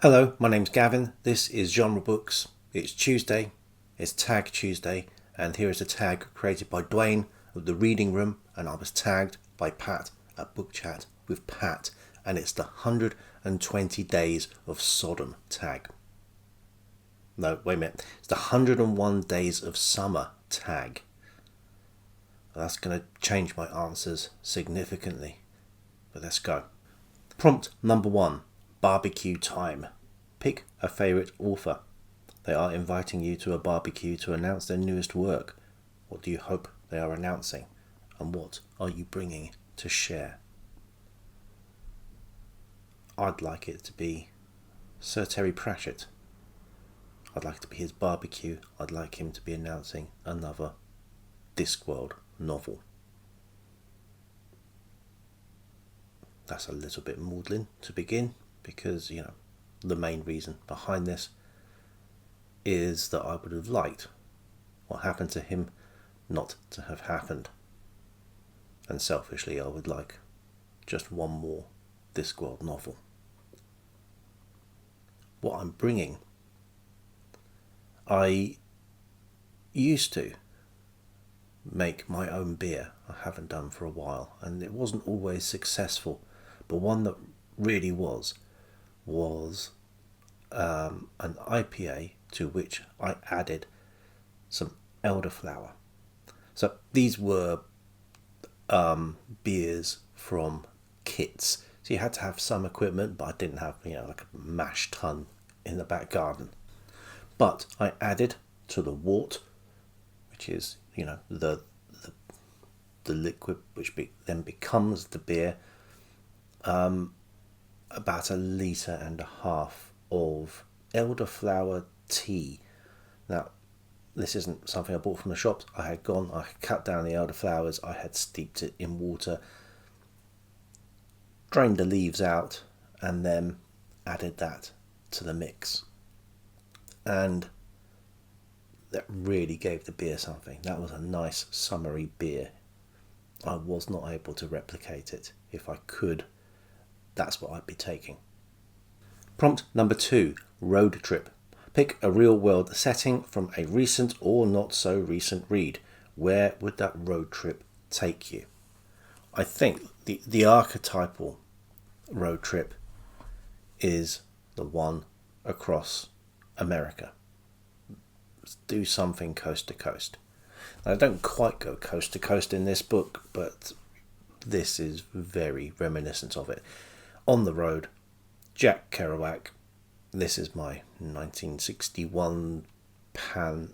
Hello, my name's Gavin. This is Genre Books. It's Tuesday, it's Tag Tuesday, and here is a tag created by Dwayne of the Reading Room, and I was tagged by Pat at Book Chat with Pat, and it's the 120 Days of Sodom tag. No, wait a minute. It's the 101 Days of Summer tag. That's going to change my answers significantly. But let's go. Prompt number 1. BBQ Time. Pick a favourite author. They are inviting you to a barbecue to announce their newest work. What do you hope they are announcing? And what are you bringing to share? I'd like it to be Sir Terry Pratchett. I'd like it to be his barbecue. I'd like him to be announcing another Discworld novel. That's a little bit maudlin to begin because, the main reason behind this is that I would have liked what happened to him not to have happened. And selfishly, I would like just one more Discworld novel. What I'm bringing, I used to make my own beer. I haven't done for a while, and it wasn't always successful, but one that really was an IPA to which I added some elderflower. So these were beers from kits. So you had to have some equipment, but I didn't have, like a mash tun in the back garden. But I added to the wort, which is, the liquid which then becomes the beer, about 1.5 litres of elderflower tea. Now, this isn't something I bought from the shops. I had cut down the elderflowers, I had steeped it in water, drained the leaves out, and then added that to the mix. And that really gave the beer something. That was a nice summery beer. I was not able to replicate it. If I could, that's what I'd be taking. Prompt number 2, road trip. Pick a real world setting from a recent or not so recent read. Where would that road trip take you? I think the archetypal road trip is the one across America. Do something coast to coast. Now, I don't quite go coast to coast in this book, but this is very reminiscent of it. On the road, Jack Kerouac. This is my 1961 pan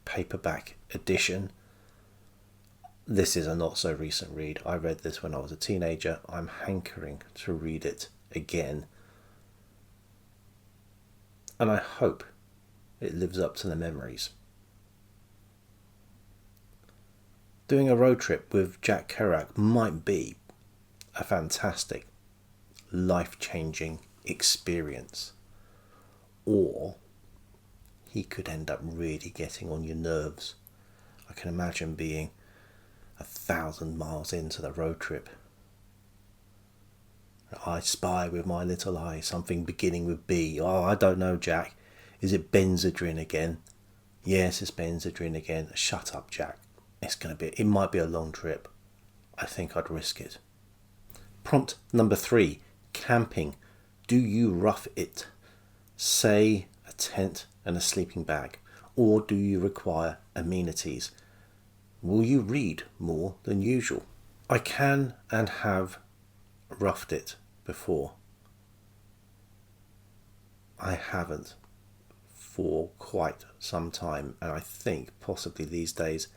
paperback edition. This is a not so recent read. I read this when I was a teenager. I'm hankering to read it again. And I hope it lives up to the memories. Doing a road trip with Jack Kerouac might be a fantastic, life-changing experience. Or he could end up really getting on your nerves. I can imagine being 1,000 miles into the road trip. I spy with my little eye something beginning with B. Oh, I don't know, Jack. Is it Benzedrine again? Yes, it's Benzedrine again. Shut up, Jack. It might be a long trip. I think I'd risk it. Prompt number 3, camping. Do you rough it? Say a tent and a sleeping bag. Or do you require amenities? Will you read more than usual? I can and have roughed it before. I haven't for quite some time, and I think possibly these days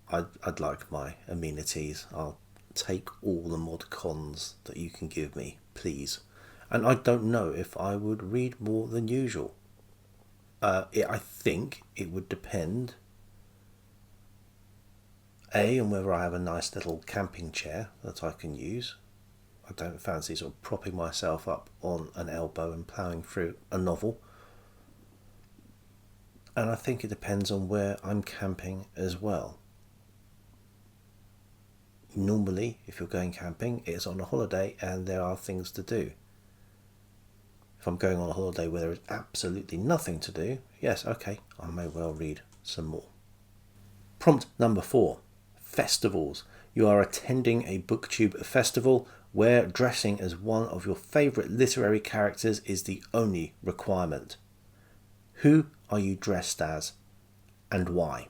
I'd like my amenities. I'll take all the mod cons that you can give me, please. And I don't know if I would read more than usual. I think it would depend, A, on whether I have a nice little camping chair that I can use. I don't fancy sort of propping myself up on an elbow and ploughing through a novel. And I think it depends on where I'm camping as well. Normally, if you're going camping, it's on a holiday and there are things to do. If I'm going on a holiday where there is absolutely nothing to do, yes, okay, I may well read some more. Prompt number 4, festivals. You are attending a Booktube festival where dressing as one of your favourite literary characters is the only requirement. Who are you dressed as and why?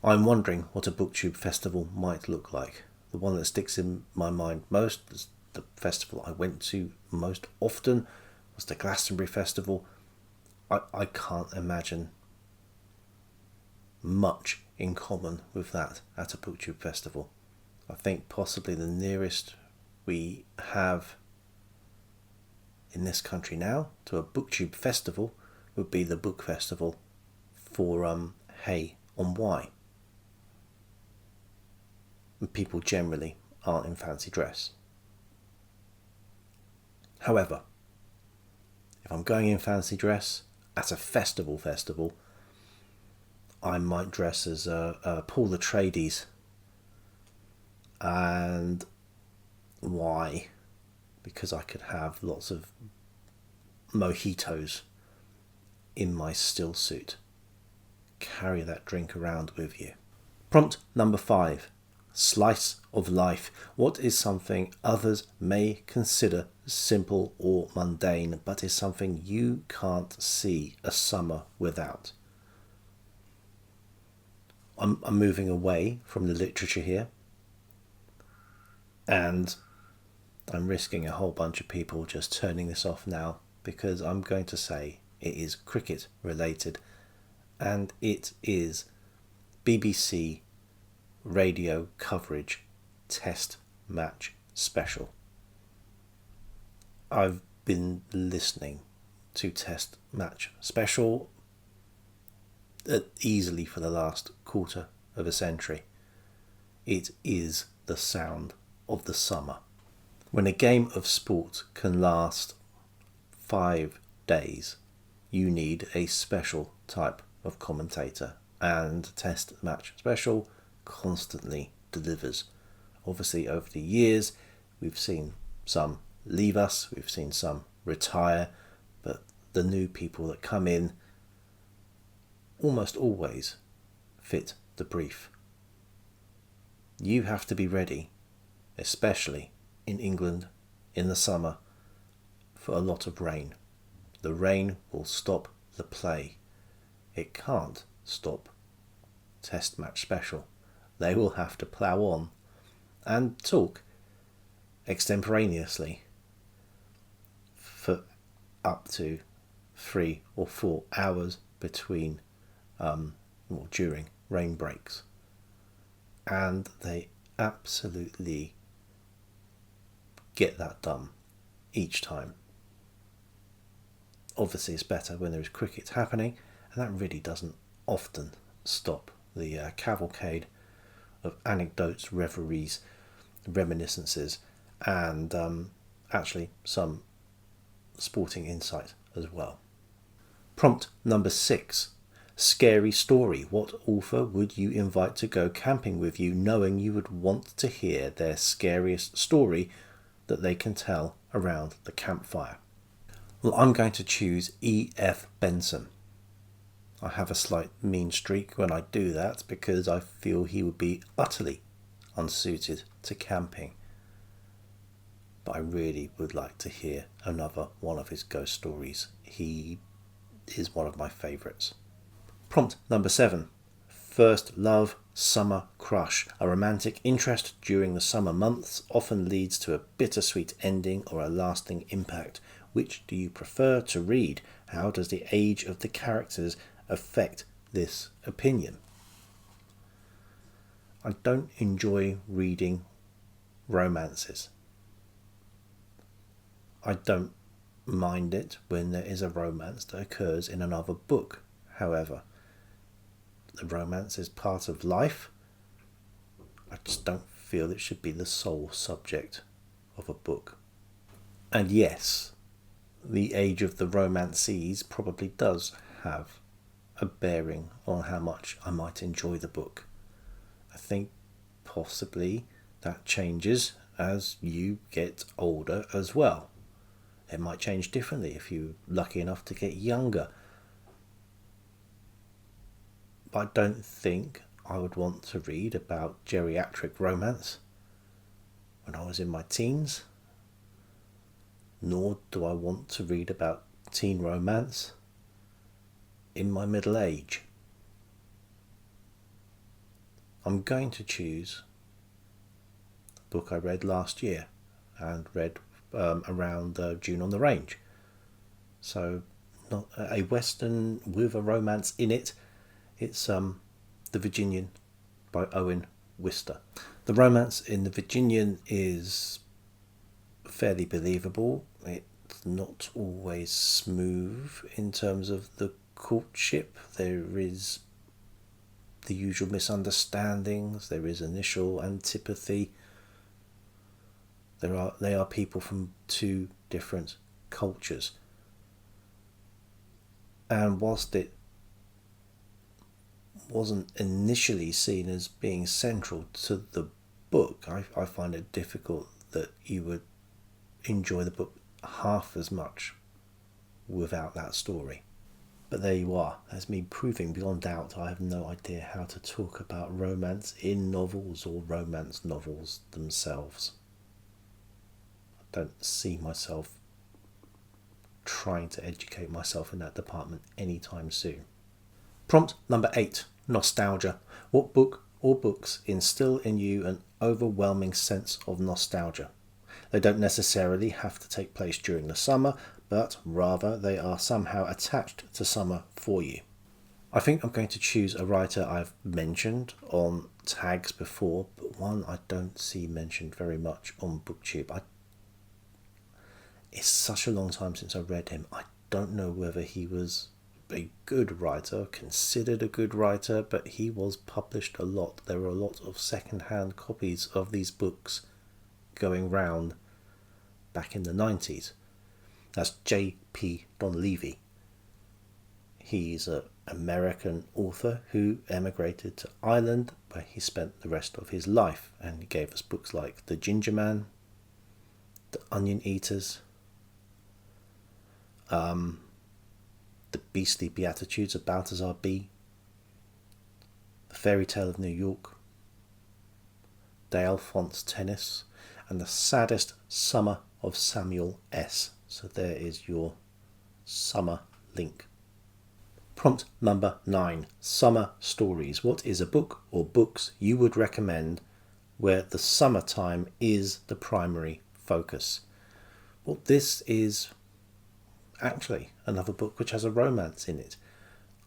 I'm wondering what a Booktube festival might look like. The one that sticks in my mind most, the festival I went to most often, was the Glastonbury Festival. I can't imagine much in common with that at a Booktube festival. I think possibly the nearest we have in this country now to a Booktube festival would be the book festival for Hay on Wye. And people generally aren't in fancy dress. However, if I'm going in fancy dress at a festival, I might dress as Paul Atreides. And why? Because I could have lots of mojitos in my still suit. Carry that drink around with you. Prompt number 5. Slice of life. What is something others may consider simple or mundane, but is something you can't see a summer without? I'm moving away from the literature here, and I'm risking a whole bunch of people just turning this off now, because I'm going to say it is cricket related, and it is BBC radio coverage test match special. I've been listening to test match special easily for the last quarter of a century. It is the sound of the summer. When a game of sport can last 5 days, you need a special type of commentator, and test match special constantly delivers. Obviously, over the years, we've seen some leave us, we've seen some retire, but the new people that come in almost always fit the brief. You have to be ready, especially in England in the summer, for a lot of rain. The rain will stop the play. It can't stop test match special. They will have to plough on and talk extemporaneously for up to 3 or 4 hours between or during rain breaks, and they absolutely get that done each time. Obviously it's better when there is cricket happening, and that really doesn't often stop the cavalcade of anecdotes, reveries, reminiscences, and actually some sporting insight as well. Prompt number 6. Scary story. What author would you invite to go camping with you, knowing you would want to hear their scariest story that they can tell around the campfire? Well, I'm going to choose E.F. Benson. I have a slight mean streak when I do that, because I feel he would be utterly unsuited to camping. But I really would like to hear another one of his ghost stories. He is one of my favourites. Prompt number 7. First love, summer crush. A romantic interest during the summer months often leads to a bittersweet ending or a lasting impact. Which do you prefer to read? How does the age of the characters affect this opinion? I don't enjoy reading romances. I don't mind it when there is a romance that occurs in another book. However, the romance is part of life. I just don't feel it should be the sole subject of a book. And yes, the age of the romances probably does have a bearing on how much I might enjoy the book. I think possibly that changes as you get older as well. It might change differently if you're lucky enough to get younger. But I don't think I would want to read about geriatric romance when I was in my teens, nor do I want to read about teen romance in my middle age. I'm going to choose a book I read last year and read around June on the Range. So not a Western with a romance in it. It's The Virginian by Owen Wister. The romance in The Virginian is fairly believable. It's not always smooth in terms of the courtship. There is the usual misunderstandings. There is initial antipathy. They are people from two different cultures. And whilst it wasn't initially seen as being central to the book, I find it difficult that you would enjoy the book half as much without that story. But there you are. As me proving beyond doubt, I have no idea how to talk about romance in novels or romance novels themselves. I don't see myself trying to educate myself in that department anytime soon. Prompt number 8. Nostalgia. What book or books instill in you an overwhelming sense of nostalgia? They don't necessarily have to take place during the summer, but rather they are somehow attached to summer for you. I think I'm going to choose a writer I've mentioned on tags before, but one I don't see mentioned very much on Booktube. It's such a long time since I read him. I don't know whether he was a good writer, considered a good writer, but he was published a lot. There were a lot of second-hand copies of these books going round back in the 90s. That's J.P. Donlevy. He's an American author who emigrated to Ireland, where he spent the rest of his life, and he gave us books like The Ginger Man, The Onion Eaters, The Beastly Beatitudes of Balthazar B., The Fairy Tale of New York, De Alphonse Tennis, and The Saddest Summer of Samuel S. So there is your summer link. Prompt number 9. Summer stories. What is a book or books you would recommend where the summertime is the primary focus? Well, this is actually another book which has a romance in it.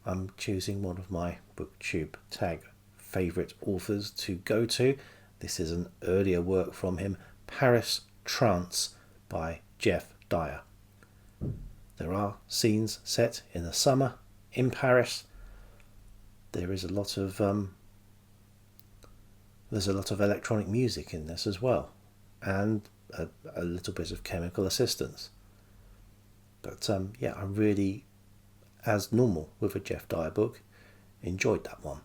I'm choosing one of my Booktube tag favourite authors to go to. This is an earlier work from him, Paris Trance by Jeff Dyer. There are scenes set in the summer in Paris. There is a lot of electronic music in this as well, and a little bit of chemical assistance. But I really, as normal with a Jeff Dyer book, enjoyed that one.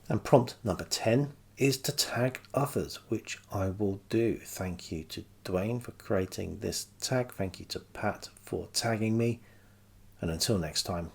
And prompt number 10 is to tag others, which I will do. Thank you to Dwayne for creating this tag. Thank you to Pat for tagging me. And until next time,